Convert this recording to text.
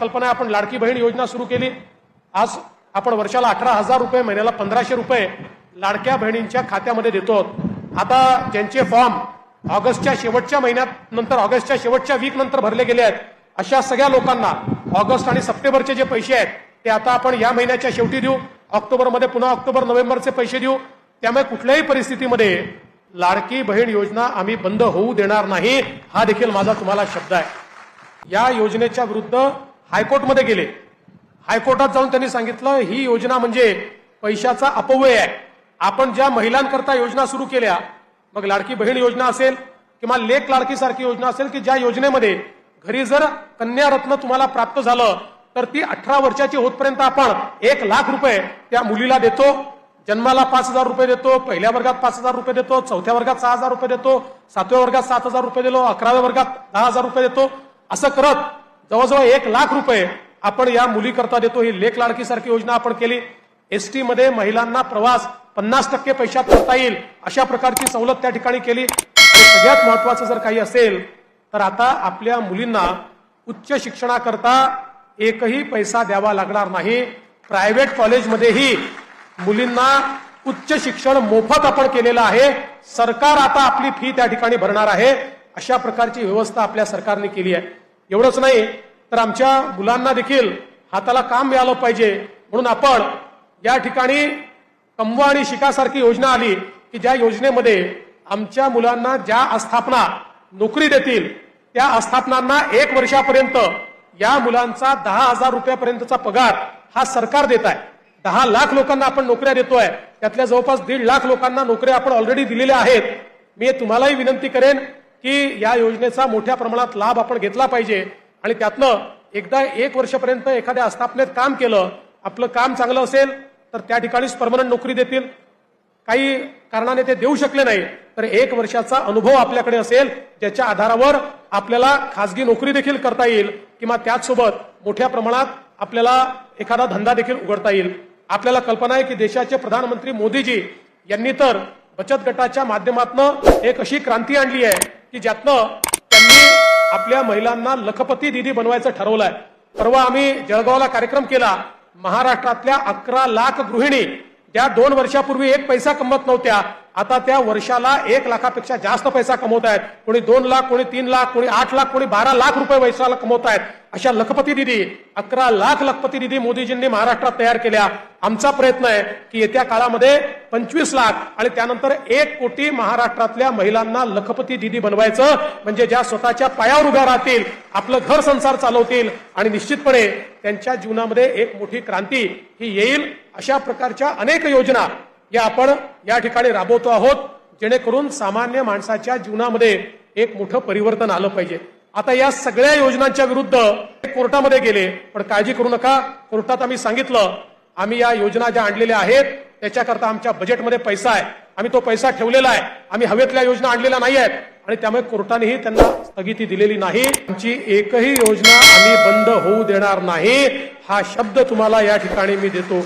कल्पना आपण लाडकी बहीण योजना सुरू केली। आज आपण वर्षाला 18,000 रुपये, महिन्याला 1,500 रुपये लाडक्या बहिणींच्या खात्यामध्ये देतो। आता ज्यांचे फॉर्म ऑगस्टच्या शेवटच्या महिन्यात नंतर ऑगस्टच्या शेवटच्या वीक नंतर भरले गेले आहेत, अशा सगळ्या लोकांना ऑगस्ट आणि सप्टेंबरचे जे पैसे आहेत ते आता आपण या महिन्याच्या शेवटी देऊ। ऑक्टोबरमध्ये पुन्हा ऑक्टोबर नोव्हेंबरचे पैसे देऊ। त्यामुळे कुठल्याही परिस्थितीमध्ये लाडकी बहीण योजना आम्ही बंद होऊ देणार नाही, हा देखील माझा तुम्हाला शब्द आहे। या योजनेच्या विरुद्ध हायकोर्टमध्ये गेले। हायकोर्टात जाऊन त्यांनी सांगितलं ही योजना म्हणजे पैशाचा अपव्यय आहे। आपण ज्या महिलांकरता योजना सुरू केल्या, मग लाडकी बहीण योजना असेल किंवा लेक लाडकी सारखी योजना असेल, की ज्या योजनेमध्ये घरी जर कन्या रत्न तुम्हाला प्राप्त झालं तर ती 18 वर्षाची होतपर्यंत आपण 1 लाख रुपये त्या मुलीला देतो। जन्माला 5,000 रुपये देतो, पहिल्या वर्गात 5,000 रुपये देतो, चौथ्या वर्गात 6,000 रुपये देतो, 7व्या वर्गात 7,000 रुपये दिलो, 11व्या वर्गात 10,000 रुपये देतो। असं करत जवळजवळ 1 लाख रुपये आपण या मुलीकरता देतो। ही लेक लाडकी सारखी योजना आपण केली। एसटी मध्ये महिलांना प्रवास 50% पैशात करता येईल अशा प्रकारची सवलत त्या ठिकाणी केली। आणि सगळ्यात महत्त्वाचं जर काही असेल तर आता आपल्या मुलींना उच्च शिक्षणाकरता एकही पैसा द्यावा लागणार नाही। प्रायव्हेट कॉलेजमध्येही मुलींना उच्च शिक्षण मोफत आपण केलेलं आहे। सरकार आता आपली फी त्या ठिकाणी भरणार आहे। अशा प्रकारची व्यवस्था आपल्या सरकारने केली आहे। एवढंच नाही तर आमच्या मुलांना देखील हाताला काम मिळालं पाहिजे, म्हणून आपण या ठिकाणी कमवा आणि शिकासारखी योजना आली, की ज्या योजनेमध्ये आमच्या मुलांना ज्या आस्थापना नोकरी देतील त्या आस्थापनांना 1 वर्षापर्यंत या मुलांचा 10,000 रुपयापर्यंतचा पगार हा सरकार देत आहे। 10 लाख लोकांना आपण नोकऱ्या देतोय, त्यातल्या जवळपास 1.5 लाख लोकांना नोकऱ्या आपण ऑलरेडी दिलेल्या आहेत। मी तुम्हालाही विनंती करेन की या योजनेचा मोठ्या प्रमाणात लाभ आपण घेतला पाहिजे आणि त्यातनं एकदा 1 वर्षापर्यंत एखाद्या आस्थापनेत काम केलं, आपलं काम चांगलं असेल तर त्या ठिकाणीच परमनंट नोकरी देतील। काही कारणाने ते देऊ शकले नाही तर 1 वर्षाचा अनुभव आपल्याकडे असेल, ज्याच्या आधारावर आपल्याला खासगी नोकरी देखील करता येईल किंवा त्याचसोबत मोठ्या प्रमाणात आपल्याला एखादा धंदा देखील उघडता येईल। आपल्याला कल्पना आहे की देशाचे प्रधानमंत्री मोदीजी यांनी तर बचत गटाच्या माध्यमातून एक अशी क्रांती आणली आहे की ज्यातनं त्यांनी आपल्या महिलांना लखपती दीदी बनवायचं ठरवलंय। परवा आम्ही जळगावला कार्यक्रम केला। महाराष्ट्रातल्या 11 लाख गृहिणी ज्या 2 वर्षापूर्वी 1 पैसा कमवत नव्हत्या, आता त्या वर्षाला 1 लाखापेक्षा जास्त पैसा कमवत आहेत। कोणी 2 लाख, कोणी 3 लाख, कोणी 8 लाख, कोणी 12 लाख रुपये वर्षाला कमवत आहेत। अशा लखपती दीदी 11 लाख लखपती दीदी मोदीजींनी महाराष्ट्रात तयार केल्या। आमचा प्रयत्न आहे की येत्या काळामध्ये 25 लाख आणि त्यानंतर 1 कोटी महाराष्ट्रातल्या महिलांना लखपती दीदी बनवायचं, म्हणजे ज्या स्वतःच्या पायावर उभ्या राहतील, आपलं घर संसार चालवतील आणि निश्चितपणे त्यांच्या जीवनामध्ये एक मोठी क्रांती ही येईल। अशा प्रकारच्या अनेक योजना या आपण या ठिकाणी राबवतो आहोत, जेणेकरून सामान्य माणसाच्या जीवनामध्ये एक मोठं परिवर्तन आलं पाहिजे। आता या सगळ्या योजनांच्या विरुद्ध कोर्टामध्ये गेले, पण काळजी करू नका। कोर्टात आम्ही सांगितलं आम्ही या योजना ज्या आणलेल्या आहेत त्याच्याकरता आमच्या बजेटमध्ये पैसा आहे, आम्ही तो पैसा ठेवलेला आहे, आम्ही हवेतल्या योजना आणलेल्या नाही आहेत आणि त्यामुळे कोर्टानेही त्यांना स्थगिती दिलेली नाही। आमची एकही योजना आम्ही बंद होऊ देणार नाही, हा शब्द तुम्हाला या ठिकाणी मी देतो।